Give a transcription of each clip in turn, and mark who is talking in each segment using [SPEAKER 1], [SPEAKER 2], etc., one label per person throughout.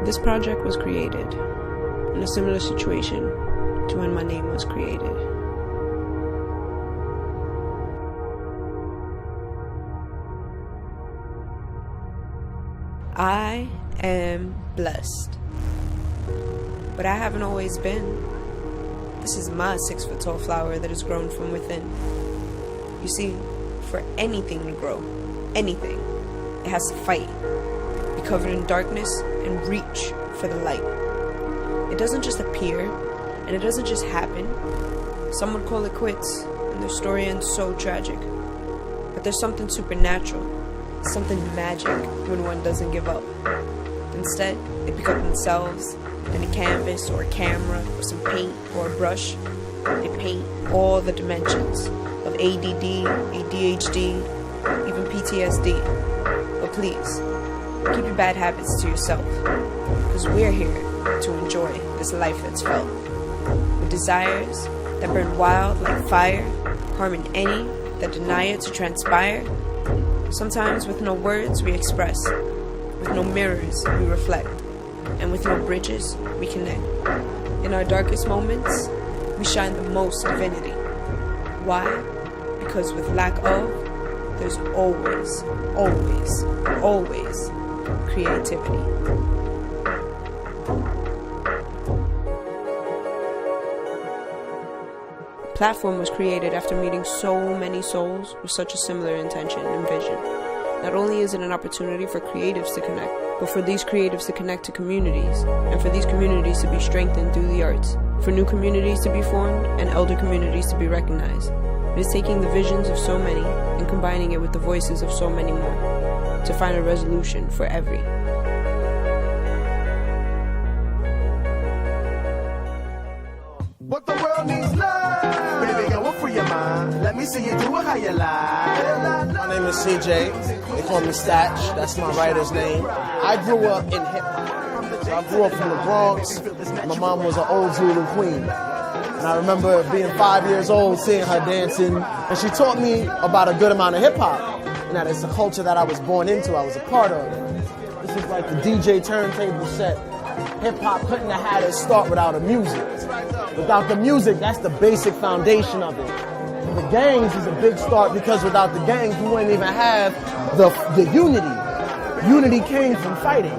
[SPEAKER 1] This project was created in a similar situation to when my name was created. I am blessed, but I haven't always been. This is my 6-foot-tall flower that has grown from within. You see, for anything to grow, anything, it has to fight, be covered in darkness, and reach for the light. It doesn't just appear, and it doesn't just happen. Some would call it quits, and their story ends so tragic. But there's something supernatural, something magic when one doesn't give up. Instead, they pick up themselves, and a canvas or a camera or some paint or a brush. They paint all the dimensions of ADD, ADHD, even PTSD. But please, keep your bad habits to yourself, because we're here to enjoy this life that's felt. With desires that burn wild like fire, harming any that deny it to transpire. Sometimes with no words we express, with no mirrors we reflect, and with no bridges we connect. In our darkest moments, we shine the most divinity. Why? Because with lack of, there's always, always, always creativity. The platform was created after meeting so many souls with such a similar intention and vision. Not only is it an opportunity for creatives to connect, but for these creatives to connect to communities, and for these communities to be strengthened through the arts, for new communities to be formed and elder communities to be recognized. It is taking the visions of so many and combining it with the voices of so many more to find a resolution for every.
[SPEAKER 2] What the world needs love. Baby girl, what for your mind? Let me see you do it how you lie.
[SPEAKER 3] My name is CJ. They call me Statch. That's my writer's name. I grew up in hip-hop. So I grew up from the Bronx. My mom was an old Zulu queen. And I remember being 5 years old, seeing her dancing. And she taught me about a good amount of hip-hop. And that it's a culture that I was born into, I was a part of. This is like the DJ turntable set. Hip-hop couldn't have had its start without the music. Without the music, that's the basic foundation of it. And the gangs is a big start because without the gangs, we wouldn't even have the unity. Unity came from fighting.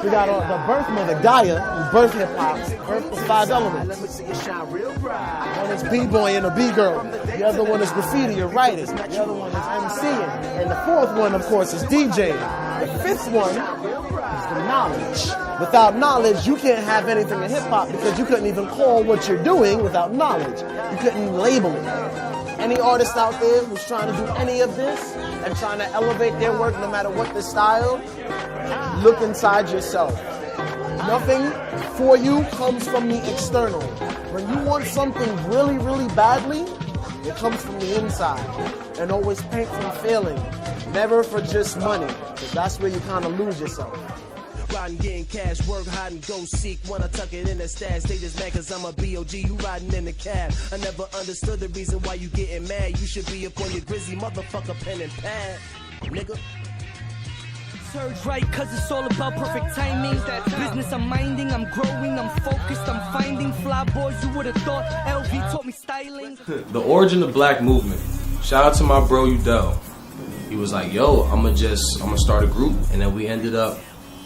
[SPEAKER 3] We got the birth mother, Gaia, who birthed hip-hop, birthed the 5 elements. One is b-boy and a b-girl. The other one is graffiti or writing. The other one is MCing. And the 4th one, of course, is DJing. The 5th one is the knowledge. Without knowledge, you can't have anything in hip-hop because you couldn't even call what you're doing without knowledge. You couldn't label it. Any artist out there who's trying to do any of this and trying to elevate their work no matter what the style, look inside yourself. Nothing for you comes from the external. When you want something really, really badly, it comes from the inside. And always paint from feeling, never for just money, because that's where you kind of lose yourself.
[SPEAKER 4] Riding, getting cash, work, hide and go seek. Wanna tuck it in the stash, they just mad cause I'm a B.O.G. You riding in the cab. I never understood the reason why you getting mad. You should be up on your grizzly motherfucker pen and pad, nigga.
[SPEAKER 5] Surge right, cause it's all about perfect timing. Business I'm minding, I'm growing, I'm focused, I'm finding fly boys. You would've thought LV taught me styling.
[SPEAKER 6] The origin of Black Movement. Shout out to my bro Udell. He was like, yo, I'm gonna start a group. And then we ended up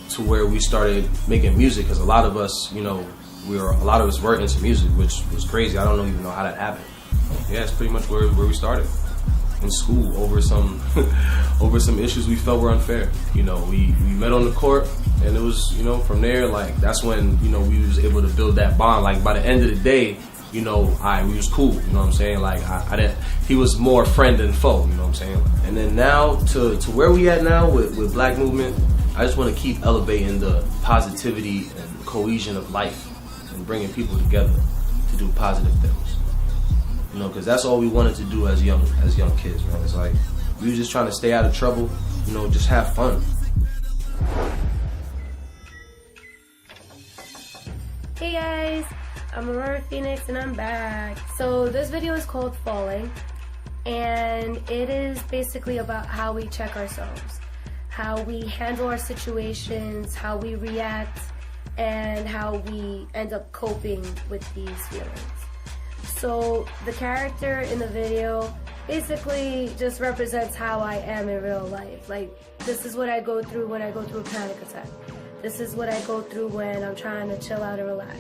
[SPEAKER 6] to where we started making music, because a lot of us, you know, a lot of us were into music, which was crazy. I don't even know how that happened. Yeah, it's pretty much where we started. In school over some issues we felt were unfair. You know, we met on the court, and it was, you know, from there, like, that's when, you know, we was able to build that bond. Like, by the end of the day, you know, we was cool, you know what I'm saying? Like, he was more friend than foe, you know what I'm saying? And then now, to where we at now with Black Movement, I just want to keep elevating the positivity and cohesion of life and bringing people together to do positive things. You know, because that's all we wanted to do as young kids, man. It's like, we were just trying to stay out of trouble, you know, just have fun.
[SPEAKER 7] Hey guys, I'm Aurora Phoenix and I'm back. So this video is called Falling, and it is basically about how we check ourselves, how we handle our situations, how we react, and how we end up coping with these feelings. So the character in the video basically just represents how I am in real life. Like, this is what I go through when I go through a panic attack. This is what I go through when I'm trying to chill out and relax.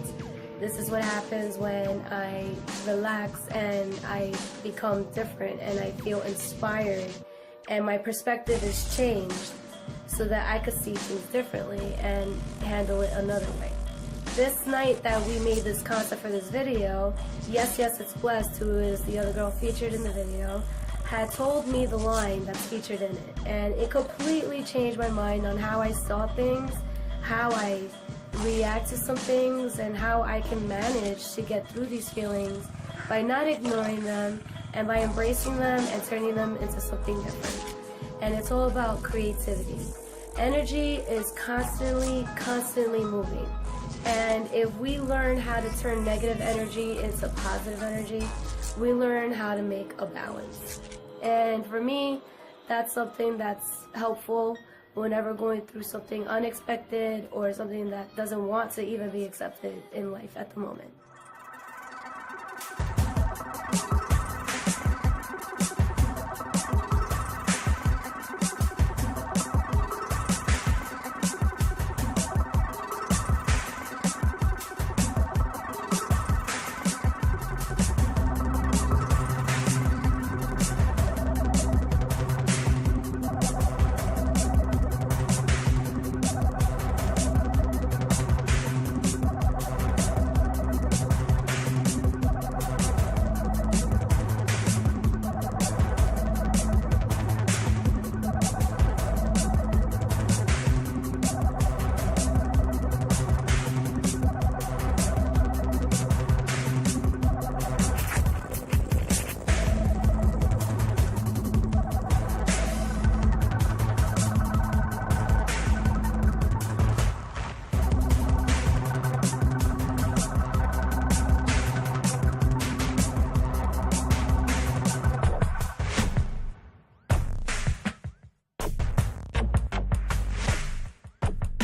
[SPEAKER 7] This is what happens when I relax and I become different and I feel inspired and my perspective is changed so that I could see things differently and handle it another way. This night that we made this concept for this video, Yes It's Blessed, who is the other girl featured in the video, had told me the line that's featured in it, and it completely changed my mind on how I saw things, how I react to some things, and how I can manage to get through these feelings by not ignoring them and by embracing them and turning them into something different. And it's all about creativity. Energy is constantly moving. And if we learn how to turn negative energy into positive energy, we learn how to make a balance. And for me, that's something that's helpful whenever going through something unexpected or something that doesn't want to even be accepted in life at the moment.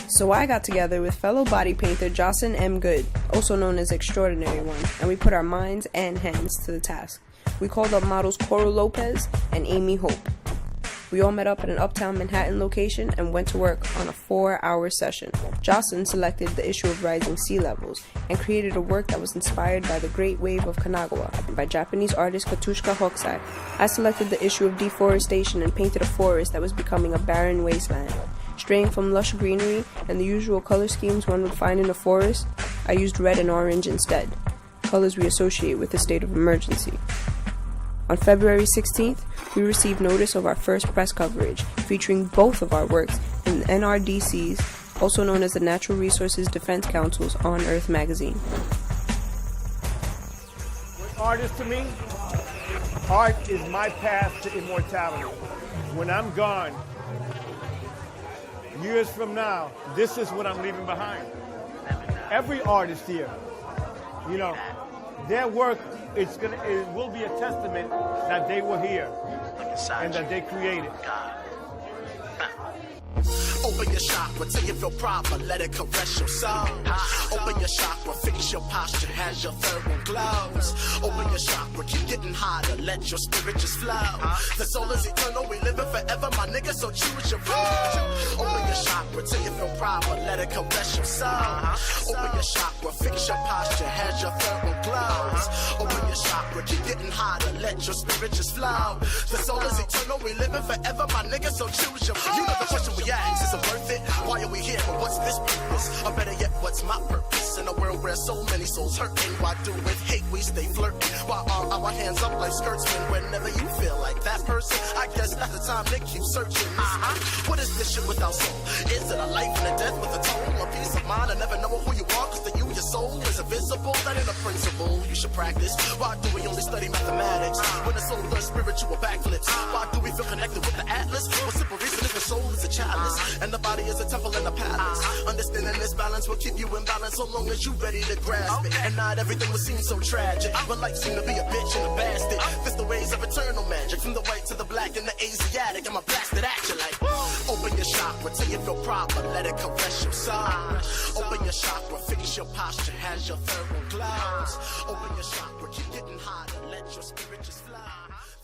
[SPEAKER 1] So I got together with fellow body painter Jocelyn M. Good, also known as Extraordinary One, and we put our minds and hands to the task. We called up models Coro Lopez and Amy Hope. We all met up at an uptown Manhattan location and went to work on a 4-hour session. Jocelyn selected the issue of rising sea levels and created a work that was inspired by the Great Wave of Kanagawa by Japanese artist Katsushika Hokusai. I selected the issue of deforestation and painted a forest that was becoming a barren wasteland. Straying from lush greenery and the usual color schemes one would find in a forest, I used red and orange instead, colors we associate with a state of emergency. On February 16th, we received notice of our first press coverage, featuring both of our works in the NRDC's, also known as the Natural Resources Defense Council's On Earth magazine.
[SPEAKER 8] Art is to me, art is my path to immortality. When I'm gone, years from now, this is what I'm leaving behind. Every artist here, you know, their work, it will be a testament that they were here and that they created.
[SPEAKER 9] Open your chakra till you feel proper, let it caress your soul. Open your chakra, fix your posture, has your third one glows. Open your chakra, keep getting hotter, let your spirit just flow. The soul is eternal, we living forever, my nigga, so choose your road. Open your chakra till you feel proper, let it caress your soul. Open your chakra, fix your posture, has your third one glows. Open your chakra, keep getting hotter, let your spirit just flow. The soul is eternal, we living forever, my nigga, so choose your road. You know the question we ask, is it worth it? Why are we here? But what's this purpose? Or better yet, what's my purpose? In a world where so many souls hurting, why do with hate we stay flirting? Why are our hands up like skirtsmen whenever you feel like that person? I guess that's the time they keep searching. What is this shit without soul? Is it a life and a death with a toll? A peace of mind, I never know who you are, cause to you, your soul is invisible. That ain't a principle you should practice. Why do we only study mathematics when the soul does spiritual backflips? Why do we feel connected with the atlas? Well, simple reason is the soul is a chalice and the body is a temple and a palace. Understanding this balance will keep you in balance so long as you ready to grasp it. And not everything will seem so tragic, but life seem to be a bitch and a bastard. This the ways of eternal magic, from the white to the black and the Asiatic. I'm a blasted at you like, open your your chakra till you feel proper. Let it caress your soul. Open your chakra, fix your posture, has your third one glows. Open your chakra, keep getting hotter. Let your spirit just fly.